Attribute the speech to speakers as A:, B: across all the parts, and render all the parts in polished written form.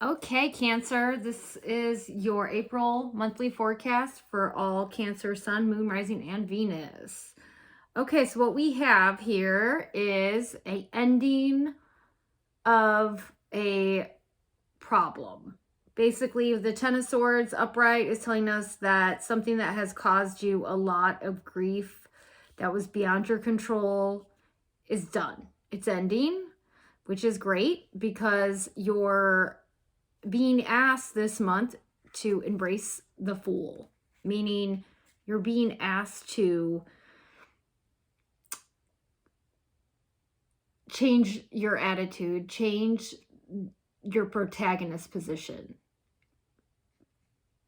A: Okay, Cancer, this is your April monthly forecast for all Cancer, Sun, Moon, Rising, and Venus. Okay, so what we have here is a ending of a problem. Basically, the Ten of Swords upright is telling us that something that has caused you a lot of grief that was beyond your control is done. It's ending, which is great because you're being asked this month to embrace the Fool, meaning you're being asked to change your attitude, change your protagonist position,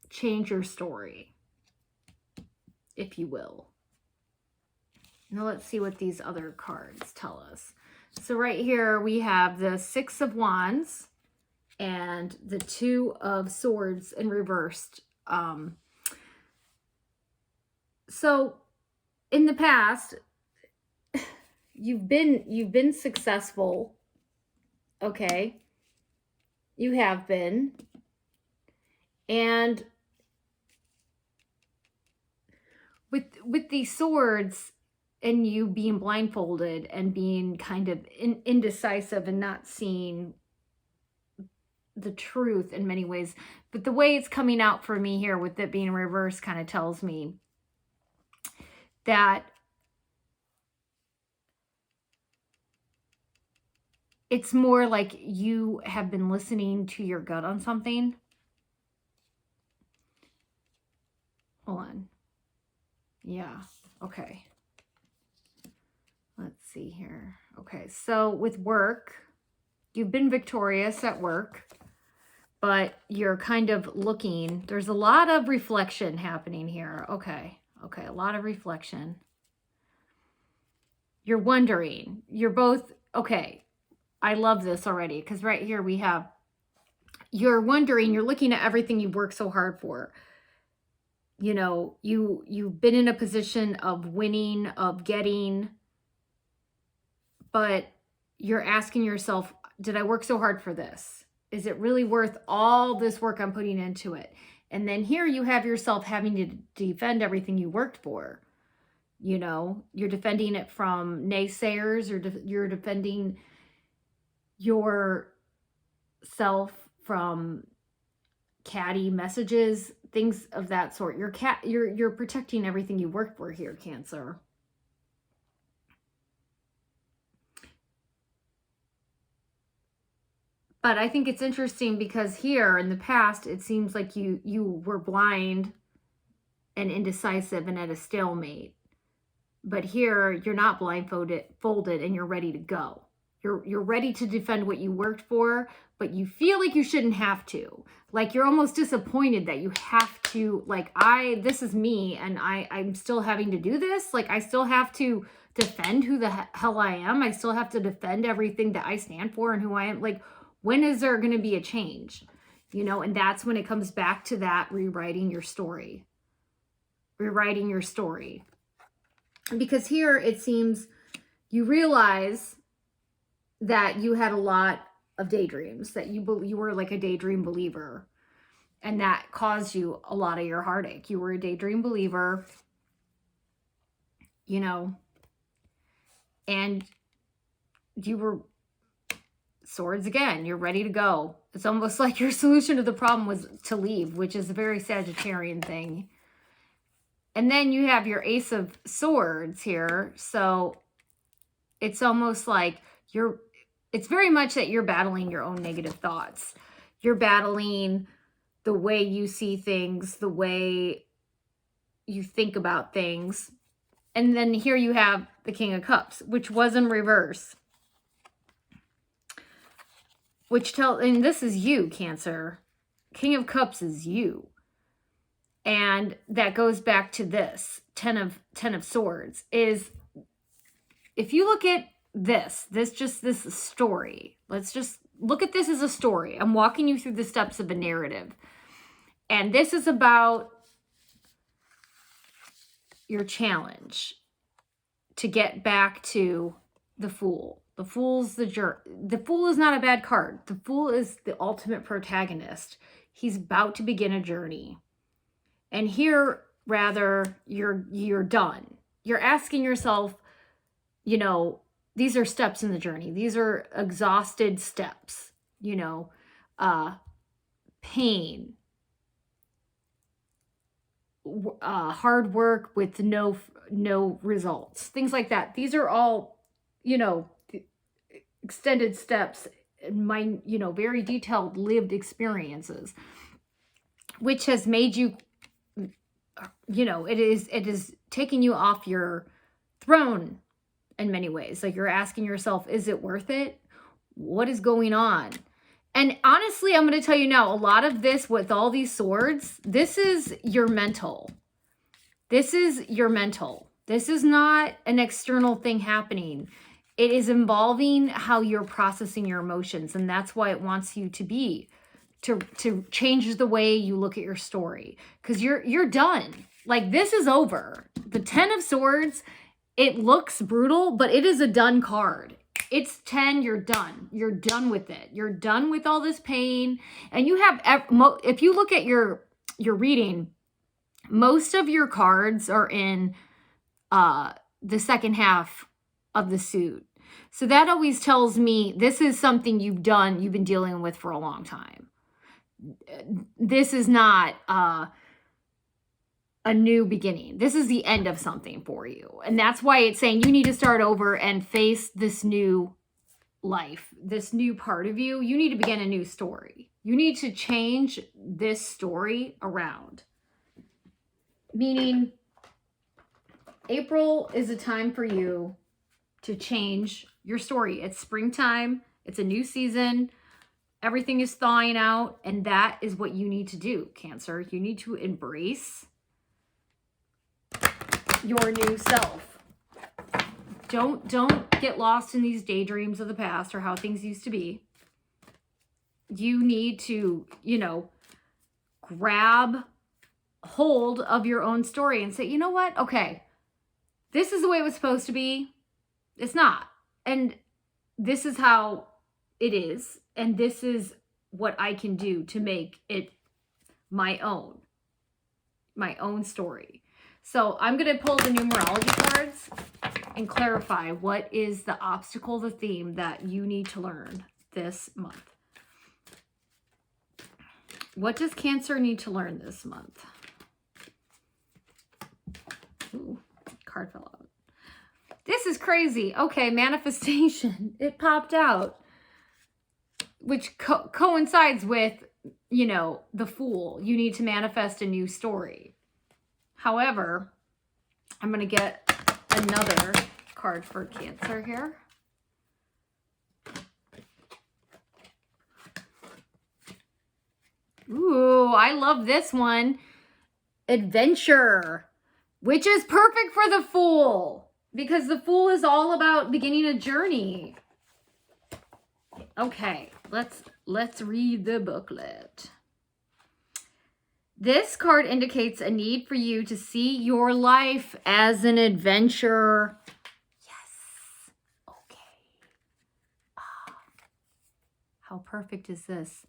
A: change your story, if you will. Now let's see what these other cards tell us. So right here we have the Six of Wands and the Two of Swords in reversed. So in the past, you've been successful. Okay. You have been. And with these swords and you being blindfolded and being kind of indecisive and not seeing the truth in many ways, but the way it's coming out for me here with it being reversed kind of tells me that it's more like you have been listening to your gut on something. Hold on. Yeah. Okay. Let's see here. Okay. So with work, you've been victorious at work, but you're kind of looking. There's a lot of reflection happening here. Okay. Okay. A lot of reflection. You're wondering. You're both, okay. I love this already because right here we have, you're wondering, you're looking at everything you've worked so hard for. You know, you've been in a position of winning, of getting, but you're asking yourself, did I work so hard for this? Is it really worth all this work I'm putting into it? And then here you have yourself having to defend everything you worked for. You know, you're defending it from naysayers, or you're defending yourself from catty messages, things of that sort. You're protecting everything you worked for here, Cancer. But I think it's interesting because here in the past, it seems like you were blind and indecisive and at a stalemate. But here you're not blindfolded and you're ready to go. You're ready to defend what you worked for, but you feel like you shouldn't have to. Like you're almost disappointed that you have to, like, this is me and I'm still having to do this. Like I still have to defend who the hell I am. I still have to defend everything that I stand for and who I am. Like, when is there going to be a change? You know, and that's when it comes back to that rewriting your story. Rewriting your story. Because here it seems you realize that you had a lot of daydreams, that you were like a daydream believer, and that caused you a lot of your heartache. You were a daydream believer, you know, and you were swords again. You're ready to go. It's almost like your solution to the problem was to leave, which is a very Sagittarian thing. And then you have your Ace of Swords here. So it's almost like it's very much that you're battling your own negative thoughts. You're battling the way you see things, the way you think about things. And then here you have the King of Cups, which was in reverse. And this is you, Cancer. King of Cups is you. And that goes back to this Ten of Swords is, if you look at this story, let's just look at this as a story. I'm walking you through the steps of a narrative. And this is about your challenge to get back to the Fool. The Fool's the Fool is not a bad card. The Fool is the ultimate protagonist. He's about to begin a journey. And here, rather, you're done. You're asking yourself, you know, these are steps in the journey. These are exhausted steps, you know, pain, hard work with no results, things like that. These are all, you know, extended steps, my, you know, very detailed lived experiences, which has made you, you know, it is taking you off your throne in many ways. Like, you're asking yourself, is it worth it? What is going on? And honestly, I'm going to tell you now, a lot of this with all these swords, this is your mental. This is your mental. This is not an external thing happening. It is involving how you're processing your emotions. And that's why it wants you to be, to change the way you look at your story. Because you're done. Like, this is over. The 10 of Swords, it looks brutal, but it is a done card. It's 10, you're done. You're done with it. You're done with all this pain. And you have, if you look at your reading, most of your cards are in the second half of the suit. So that always tells me this is something you've been dealing with for a long time. This is not a new beginning. This is the end of something for you. And that's why it's saying you need to start over and face this new life, this new part of you. You need to begin a new story. You need to change this story around. Meaning, April is a time for you to change your story. It's springtime. It's a new season. Everything is thawing out. And that is what you need to do, Cancer. You need to embrace your new self. Don't get lost in these daydreams of the past or how things used to be. You need to, you know, grab hold of your own story and say, you know what? Okay, this is the way it was supposed to be. It's not. And this is how it is. And this is what I can do to make it my own story. So I'm going to pull the numerology cards and clarify what is the obstacle, the theme that you need to learn this month. What does Cancer need to learn this month? Ooh, card fell out. This is crazy. Okay, manifestation. It popped out, which coincides with, you know, the Fool. You need to manifest a new story. However, I'm going to get another card for Cancer here. Ooh, I love this one. Adventure, which is perfect for the Fool, because the Fool is all about beginning a journey. Okay, let's read the booklet. This card indicates a need for you to see your life as an adventure. Yes. Okay. How perfect is this?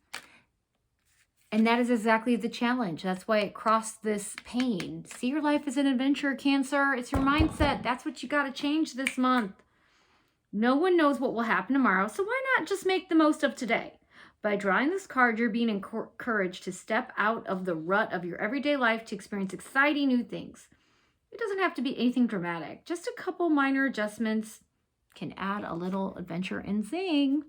A: And that is exactly the challenge. That's why it crossed this pain. See your life as an adventure, Cancer. It's your mindset. That's what you got to change this month. No one knows what will happen tomorrow, so why not just make the most of today? By drawing this card, you're being encouraged to step out of the rut of your everyday life to experience exciting new things. It doesn't have to be anything dramatic. Just a couple minor adjustments can add a little adventure and zing.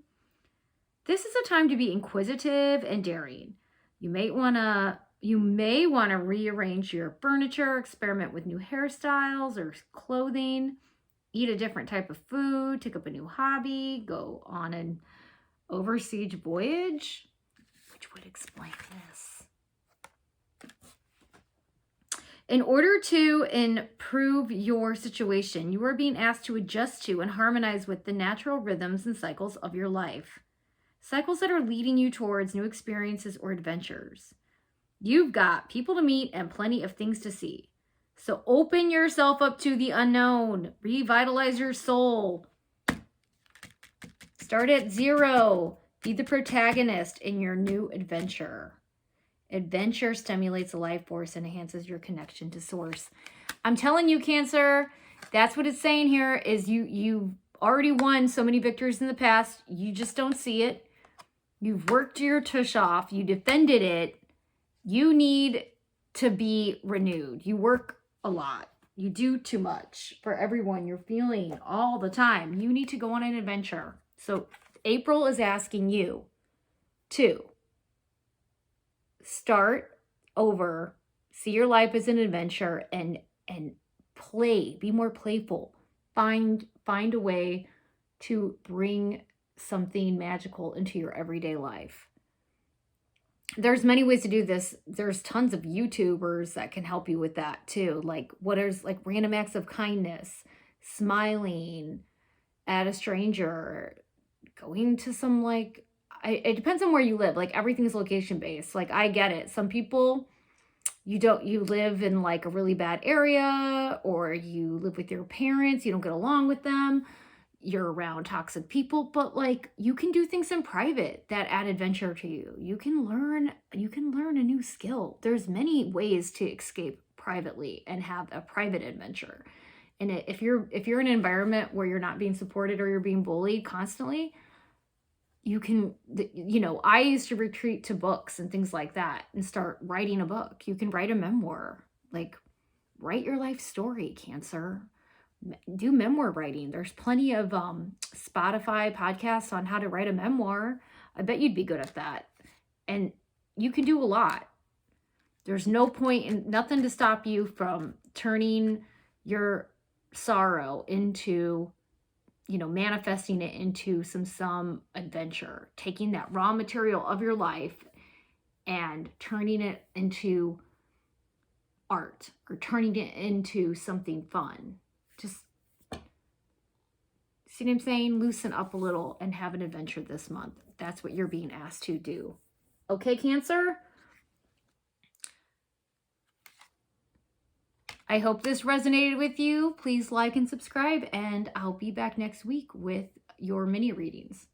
A: This is a time to be inquisitive and daring. You may want to rearrange your furniture, experiment with new hairstyles or clothing, eat a different type of food, take up a new hobby, go on an overseas voyage, which would explain this. In order to improve your situation, you are being asked to adjust to and harmonize with the natural rhythms and cycles of your life. Cycles that are leading you towards new experiences or adventures. You've got people to meet and plenty of things to see. So open yourself up to the unknown. Revitalize your soul. Start at 0. Be the protagonist in your new adventure. Adventure stimulates the life force and enhances your connection to source. I'm telling you, Cancer, that's what it's saying here is you've already won so many victories in the past. You just don't see it. You've worked your tush off. You defended it. You need to be renewed. You work a lot. You do too much for everyone. You're feeling all the time. You need to go on an adventure. So April is asking you to start over, see your life as an adventure, and play, be more playful. Find a way to bring something magical into your everyday life. There's many ways to do this. There's tons of YouTubers that can help you with that too. Like what is like random acts of kindness, smiling at a stranger, going to some like, it depends on where you live. Like everything's location based. Like I get it. Some people, you live in like a really bad area, or you live with your parents, you don't get along with them, you're around toxic people, but like you can do things in private that add adventure to you. You can learn a new skill. There's many ways to escape privately and have a private adventure. And if you're in an environment where you're not being supported or you're being bullied constantly, you can, I used to retreat to books and things like that and start writing a book. You can write a memoir, like write your life story, Cancer. Do memoir writing. There's plenty of Spotify podcasts on how to write a memoir. I bet you'd be good at that. And you can do a lot. There's no point in nothing to stop you from turning your sorrow into, manifesting it into some adventure, taking that raw material of your life and turning it into art or turning it into something fun. Just, see what I'm saying? Loosen up a little and have an adventure this month. That's what you're being asked to do. Okay, Cancer? I hope this resonated with you. Please like and subscribe, and I'll be back next week with your mini readings.